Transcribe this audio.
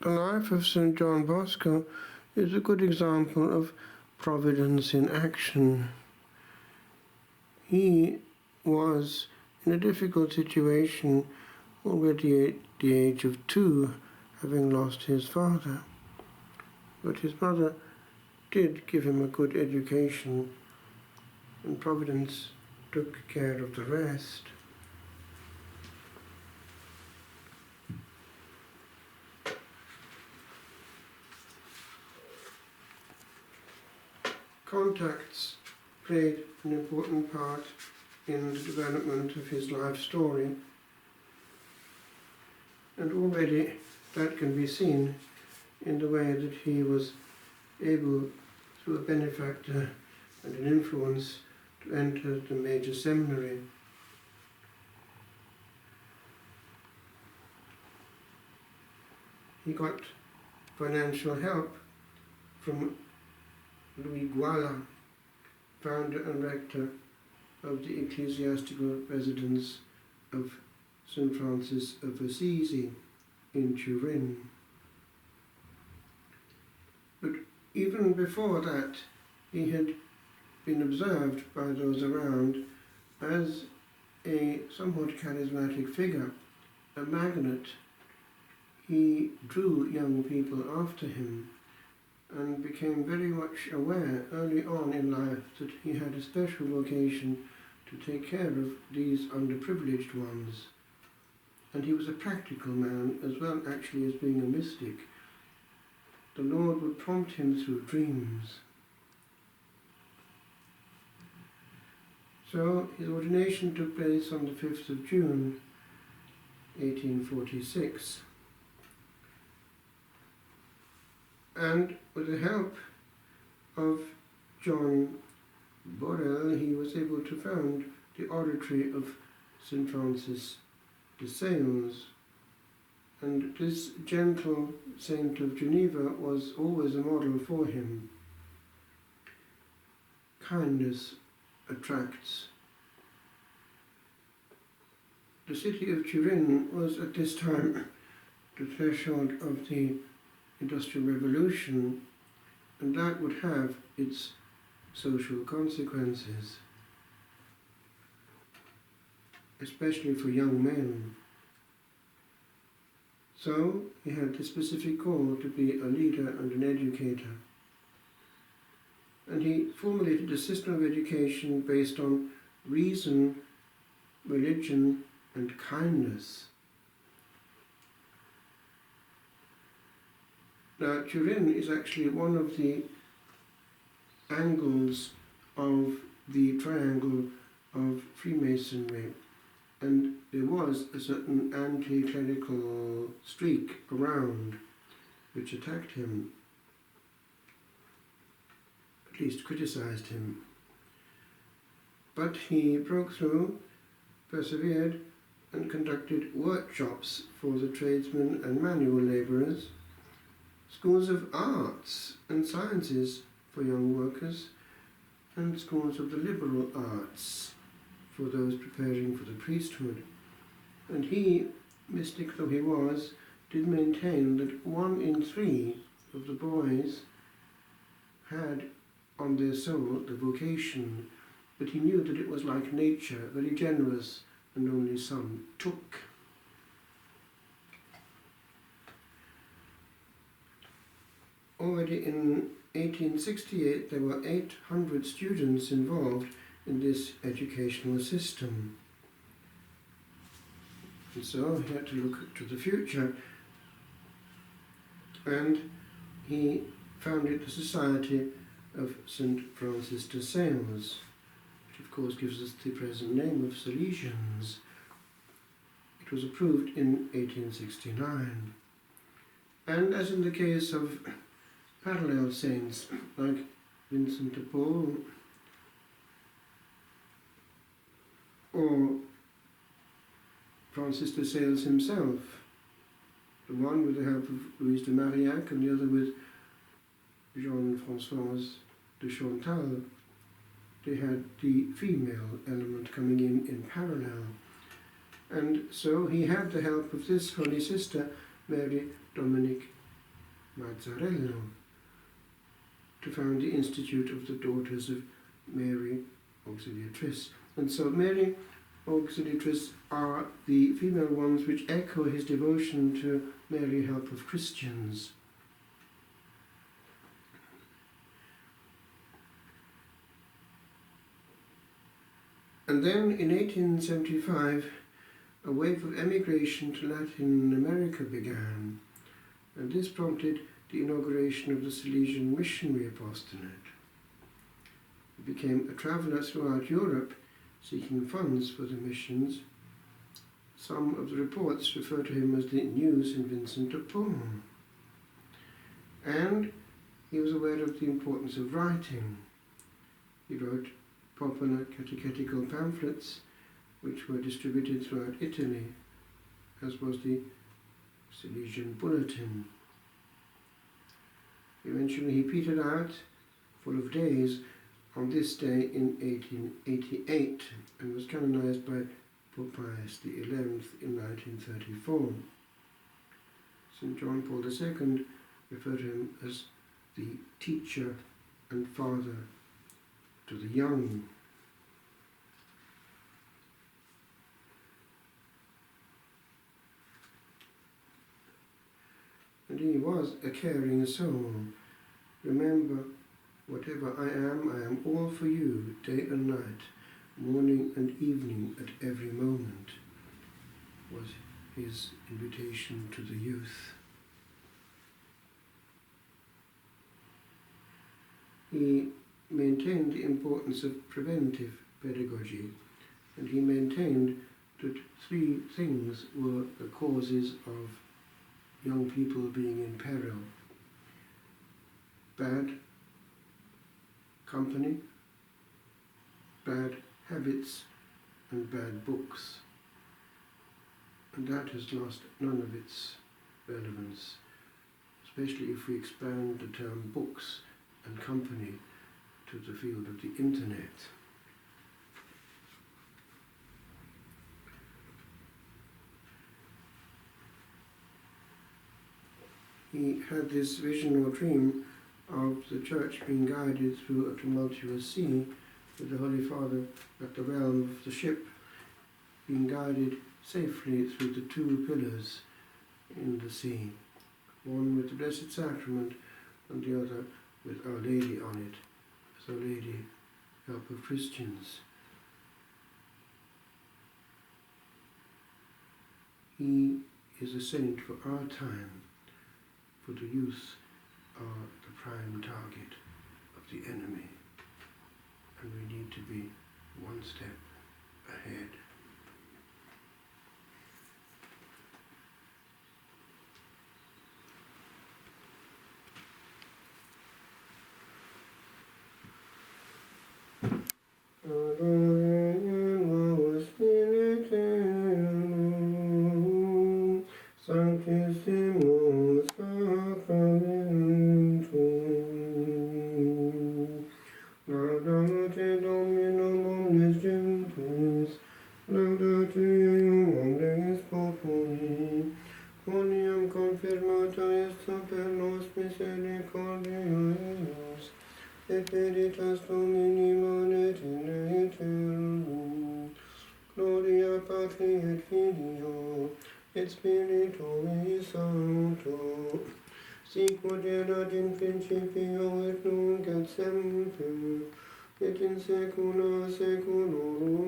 The life of St John Bosco is a good example of providence in action. He was in a difficult situation already at the age of 2, having lost his father. But his mother did give him a good education, and providence took care of the rest. Contacts played an important part in the development of his life story, and already that can be seen in the way that he was able, through a benefactor and an influence, to enter the major seminary. He got financial help from Louis Guala, founder and rector of the ecclesiastical residence of St Francis of Assisi in Turin. But even before that, he had been observed by those around as a somewhat charismatic figure, a magnet. He drew young people after him and became very much aware early on in life that he had a special vocation to take care of these underprivileged ones. And he was a practical man as well, actually, as being a mystic. The Lord would prompt him through dreams. So his ordination took place on the 5th of June, 1846. And with the help of John Peril, he was able to found the oratory of St Francis de Sales. And this gentle saint of Geneva was always a model for him. Kindness attracts. The city of Turin was at this time the threshold of the Industrial Revolution, and that would have its social consequences, especially for young men. So he had the specific call to be a leader and an educator. And he formulated a system of education based on reason, religion, and kindness. Now, Turin is actually one of the angles of the triangle of Freemasonry, and there was a certain anti-clerical streak around which attacked him, at least criticized him. But he broke through, persevered, and conducted workshops for the tradesmen and manual labourers, schools of arts and sciences for young workers, and schools of the liberal arts for those preparing for the priesthood. And he, mystic though he was, did maintain that 1 in 3 of the boys had on their soul the vocation, but he knew that it was like nature, very generous, and only some took. Already in 1868 there were 800 students involved in this educational system. And so he had to look to the future, and he founded the Society of St Francis de Sales, which of course gives us the present name of Salesians. It was approved in 1869. And as in the case of parallel saints like Vincent de Paul or Francis de Sales himself, the one with the help of Louise de Marillac and the other with Jean-Françoise de Chantal, they had the female element coming in parallel. And so he had the help of this Holy Sister, Mary Dominique Mazzarello to found the Institute of the Daughters of Mary Auxiliatrix. And so Mary Auxiliatrix are the female ones which echo his devotion to Mary, Help of Christians. And then in 1875, a wave of emigration to Latin America began, and this prompted the inauguration of the Salesian Missionary Apostolate. He became a traveller throughout Europe, seeking funds for the missions. Some of the reports refer to him as the new St. Vincent de Paul. And he was aware of the importance of writing. He wrote popular catechetical pamphlets which were distributed throughout Italy, as was the Salesian Bulletin. Eventually he petered out, full of days, on this day in 1888 and was canonized by Pope Pius XI in 1934. St John Paul II referred to him as the teacher and father to the young. And he was a caring soul. Remember, whatever I am all for you, day and night, morning and evening, at every moment, was his invitation to the youth. He maintained the importance of preventive pedagogy, and he maintained that three things were the causes of young people being in peril: bad company, bad habits, and bad books. And that has lost none of its relevance, especially if we expand the term books and company to the field of the internet. He had this vision or dream of the Church being guided through a tumultuous sea, with the Holy Father at the helm of the ship, being guided safely through the two pillars in the sea, one with the Blessed Sacrament and the other with Our Lady on it, as Our Lady, Help of Christians. He is a saint for our time, for the youth are the prime target of the enemy, and we need to be one step ahead. Et veritas Domini manet in aeternum. Gloria Patri et Filio et Spiritui Sancto. Sicut erat in principio et nunc et semper et in saecula saeculorum.